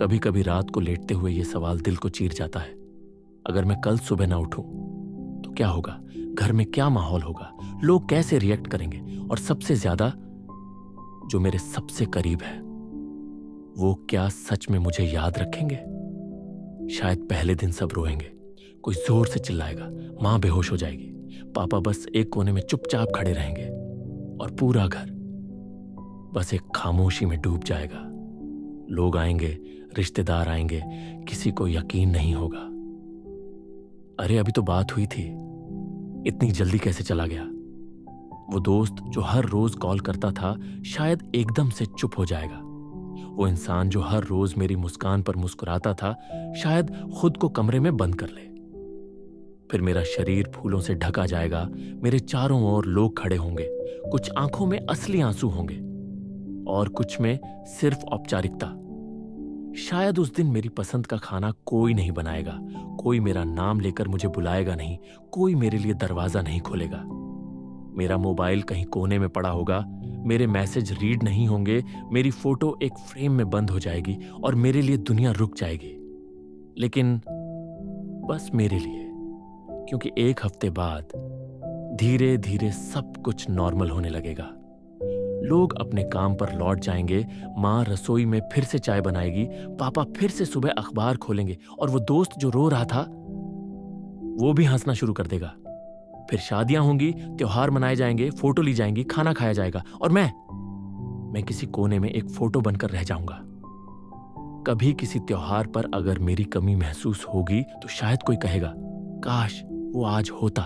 कभी कभी रात को लेटते हुए ये सवाल दिल को चीर जाता है, अगर मैं कल सुबह ना उठूं तो क्या होगा? घर में क्या माहौल होगा? लोग कैसे रिएक्ट करेंगे? और सबसे ज्यादा जो मेरे सबसे करीब है, वो क्या सच में मुझे याद रखेंगे? शायद पहले दिन सब रोएंगे, कोई जोर से चिल्लाएगा, मां बेहोश हो जाएगी, पापा बस एक कोने में चुपचाप खड़े रहेंगे और पूरा घर बस एक खामोशी में डूब जाएगा। लोग आएंगे, रिश्तेदार आएंगे, किसी को यकीन नहीं होगा। अरे अभी तो बात हुई थी, इतनी जल्दी कैसे चला गया? वो दोस्त जो हर रोज कॉल करता था शायद एकदम से चुप हो जाएगा। वो इंसान जो हर रोज मेरी मुस्कान पर मुस्कुराता था शायद खुद को कमरे में बंद कर ले। फिर मेरा शरीर फूलों से ढका जाएगा, मेरे चारों ओर लोग खड़े होंगे, कुछ आंखों में असली आंसू होंगे और कुछ में सिर्फ औपचारिकता। शायद उस दिन मेरी पसंद का खाना कोई नहीं बनाएगा, कोई मेरा नाम लेकर मुझे बुलाएगा नहीं, कोई मेरे लिए दरवाजा नहीं खोलेगा। मेरा मोबाइल कहीं कोने में पड़ा होगा, मेरे मैसेज रीड नहीं होंगे, मेरी फोटो एक फ्रेम में बंद हो जाएगी और मेरे लिए दुनिया रुक जाएगी। लेकिन बस मेरे लिए, क्योंकि एक हफ्ते बाद धीरे धीरे सब कुछ नॉर्मल होने लगेगा। लोग अपने काम पर लौट जाएंगे, मां रसोई में फिर से चाय बनाएगी, पापा फिर से सुबह अखबार खोलेंगे और वो दोस्त जो रो रहा था वो भी हंसना शुरू कर देगा। फिर शादियां होंगी, त्योहार मनाए जाएंगे, फोटो ली जाएंगी, खाना खाया जाएगा और मैं किसी कोने में एक फोटो बनकर रह जाऊंगा। कभी किसी त्योहार पर अगर मेरी कमी महसूस होगी तो शायद कोई कहेगा, काश वो आज होता।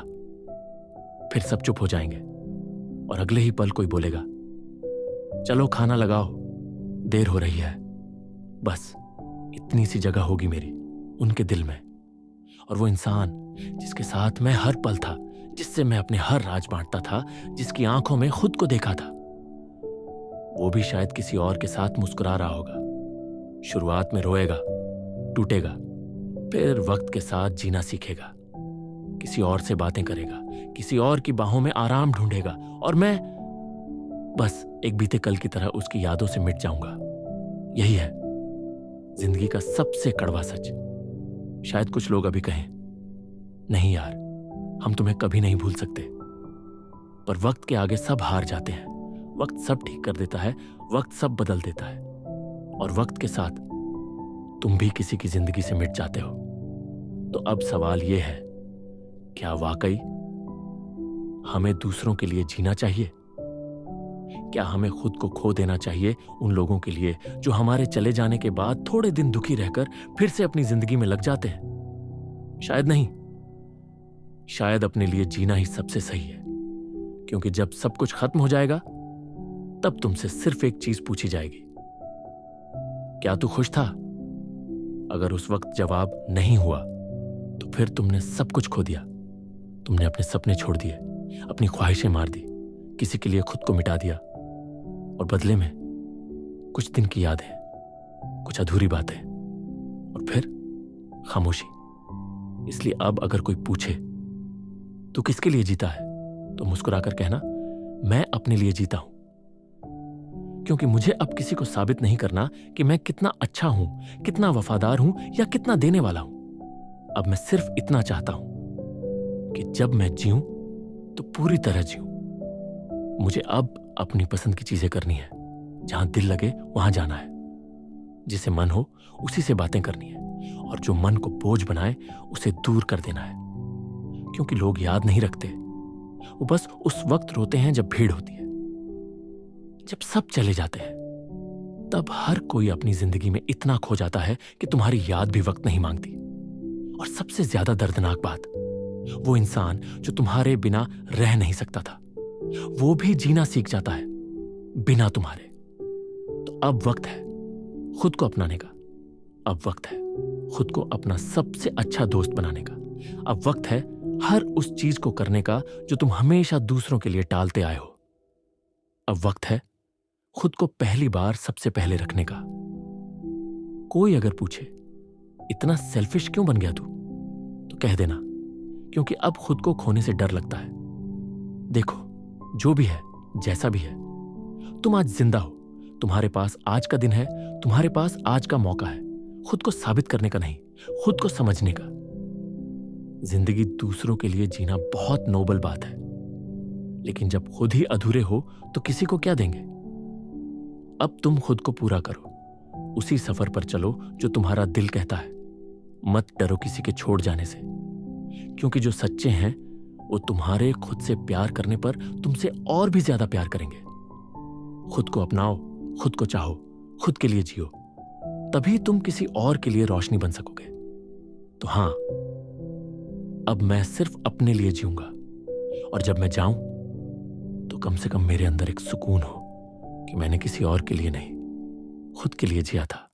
फिर सब चुप हो जाएंगे और अगले ही पल कोई बोलेगा, चलो खाना लगाओ, देर हो रही है। बस इतनी सी जगह होगी मेरी उनके दिल में। और वो इंसान जिसके साथ मैं हर पल था, जिससे मैं अपने हर राज बांटता था, जिसकी आंखों में खुद को देखा था, वो भी शायद किसी और के साथ मुस्कुरा रहा होगा। शुरुआत में रोएगा, टूटेगा, फिर वक्त के साथ जीना सीखेगा, किसी और से बातें करेगा, किसी और की बाहों में आराम ढूंढेगा और मैं बस एक बीते कल की तरह उसकी यादों से मिट जाऊंगा। यही है जिंदगी का सबसे कड़वा सच। शायद कुछ लोग अभी कहें, नहीं यार, हम तुम्हें कभी नहीं भूल सकते। पर वक्त के आगे सब हार जाते हैं। वक्त सब ठीक कर देता है, वक्त सब बदल देता है और वक्त के साथ तुम भी किसी की जिंदगी से मिट जाते हो। तो अब सवाल यह है, क्या वाकई हमें दूसरों के लिए जीना चाहिए? क्या हमें खुद को खो देना चाहिए उन लोगों के लिए जो हमारे चले जाने के बाद थोड़े दिन दुखी रहकर फिर से अपनी जिंदगी में लग जाते हैं? शायद नहीं। शायद अपने लिए जीना ही सबसे सही है, क्योंकि जब सब कुछ खत्म हो जाएगा तब तुमसे सिर्फ एक चीज पूछी जाएगी, क्या तू खुश था? अगर उस वक्त जवाब नहीं हुआ तो फिर तुमने सब कुछ खो दिया। तुमने अपने सपने छोड़ दिए, अपनी ख्वाहिशें मार दी, किसी के लिए खुद को मिटा दिया और बदले में कुछ दिन की यादें, कुछ अधूरी बातें और फिर खामोशी। इसलिए अब अगर कोई पूछे तू किसके लिए जीता है, तो मुस्कुराकर कहना, मैं अपने लिए जीता हूं। क्योंकि मुझे अब किसी को साबित नहीं करना कि मैं कितना अच्छा हूं, कितना वफादार हूं या कितना देने वाला हूं। अब मैं सिर्फ इतना चाहता हूं कि जब मैं जीऊं तो पूरी तरह जीऊं। मुझे अब अपनी पसंद की चीजें करनी है, जहां दिल लगे वहां जाना है, जिसे मन हो उसी से बातें करनी है और जो मन को बोझ बनाए उसे दूर कर देना है। क्योंकि लोग याद नहीं रखते, वो बस उस वक्त रोते हैं जब भीड़ होती है। जब सब चले जाते हैं तब हर कोई अपनी जिंदगी में इतना खो जाता है कि तुम्हारी याद भी वक्त नहीं मांगती। और सबसे ज्यादा दर्दनाक बात, वो इंसान जो तुम्हारे बिना रह नहीं सकता था, वो भी जीना सीख जाता है बिना तुम्हारे। तो अब वक्त है खुद को अपनाने का। अब वक्त है खुद को अपना सबसे अच्छा दोस्त बनाने का। अब वक्त है हर उस चीज को करने का जो तुम हमेशा दूसरों के लिए टालते आए हो। अब वक्त है खुद को पहली बार सबसे पहले रखने का। कोई अगर पूछे, इतना सेल्फिश क्यों बन गया तू, तो कह देना, क्योंकि अब खुद को खोने से डर लगता है। देखो, जो भी है, जैसा भी है, तुम आज जिंदा हो, तुम्हारे पास आज का दिन है, तुम्हारे पास आज का मौका है। खुद को साबित करने का नहीं, खुद को समझने का। जिंदगी दूसरों के लिए जीना बहुत नोबल बात है, लेकिन जब खुद ही अधूरे हो तो किसी को क्या देंगे। अब तुम खुद को पूरा करो, उसी सफर पर चलो जो तुम्हारा दिल कहता है। मत डरो किसी के छोड़ जाने से, क्योंकि जो सच्चे हैं वो तुम्हारे खुद से प्यार करने पर तुमसे और भी ज्यादा प्यार करेंगे। खुद को अपनाओ, खुद को चाहो, खुद के लिए जियो, तभी तुम किसी और के लिए रोशनी बन सकोगे। तो हां, अब मैं सिर्फ अपने लिए जीऊंगा, और जब मैं जाऊं तो कम से कम मेरे अंदर एक सुकून हो कि मैंने किसी और के लिए नहीं, खुद के लिए जिया था।